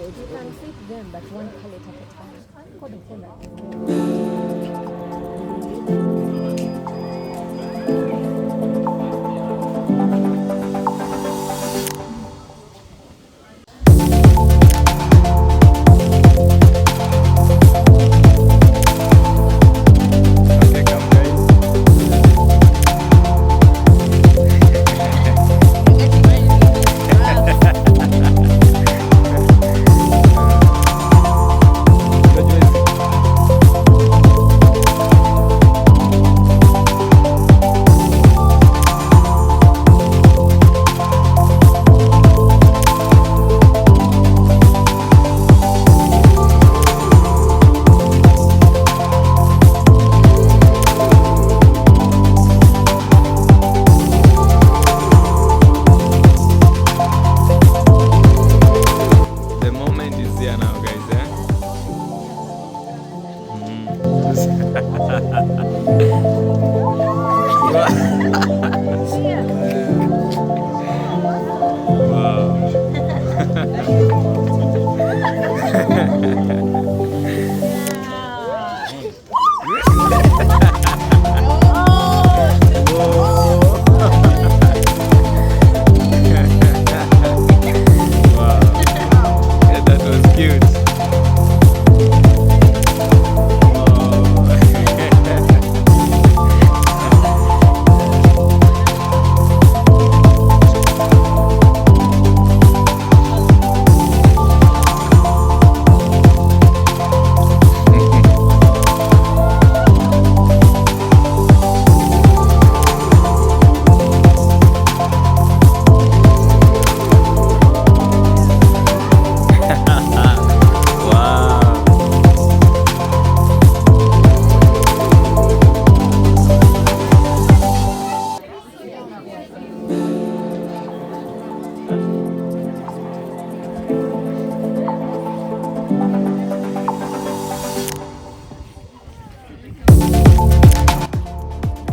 You can fit them, but one pallet at a time. According to that.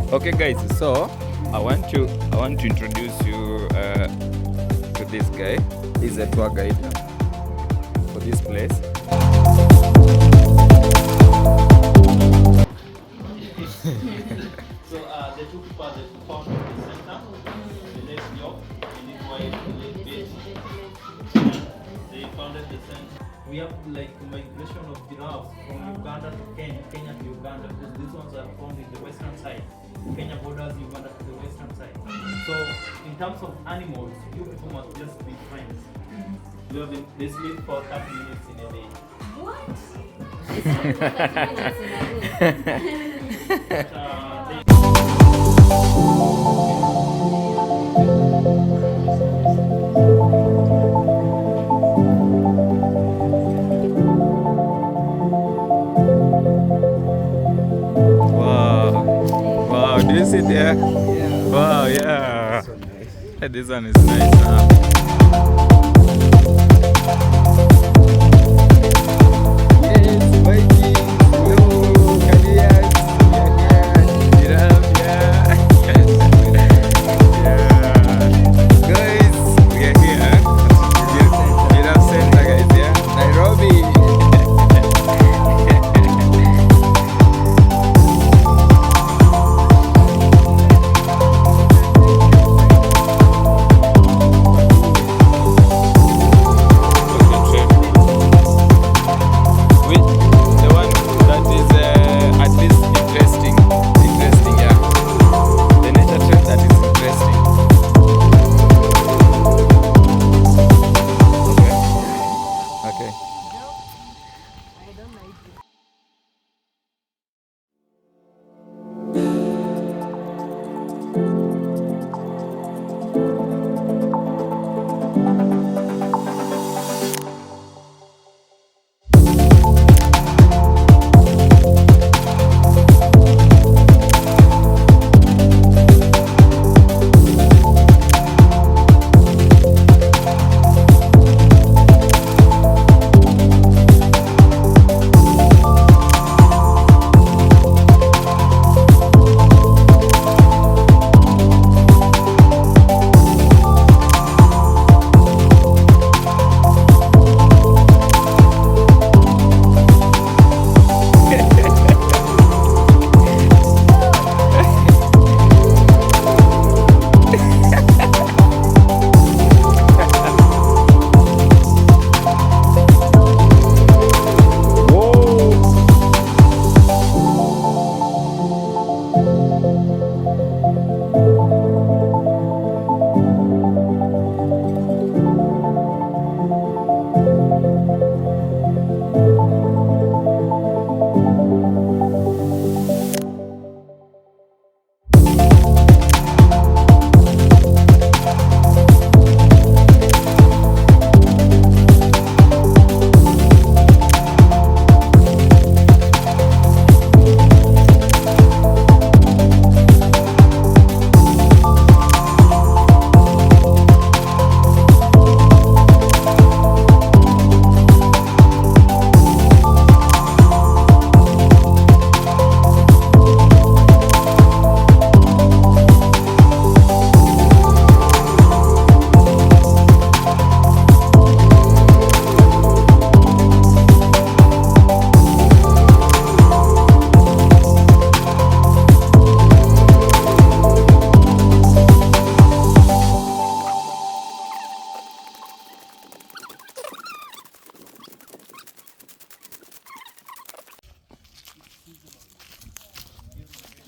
Okay, guys. So I want to introduce you to this guy. He's a tour guide for this place. So the two people that founded the center, the late York and his wife, the late Betty, they founded the center. We have like migration of giraffes from Uganda to Kenya, Kenya to Uganda, because these ones are found in the western side. Kenya borders Uganda to the western side. So in terms of animals, you people must just be friends. You have they sleep for 30 minutes in a day. What? Wow. Wow, do you see there? Yeah. Wow, yeah. So nice. This one is nice. Yes, Vikings. Hello, Canadians. Yeah. Giraffe, yeah. Yeah. Guys, we are here at Giraffe Centre, guys, yeah. Nairobi.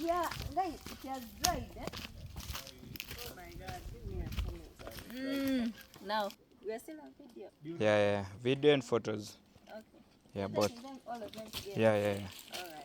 Yeah, guys, it has dried, eh? Oh my god, give me a comment. Now, we are still on video. Yeah, video and photos. Okay. Yeah, Just both. all of them together. Yeah. Alright.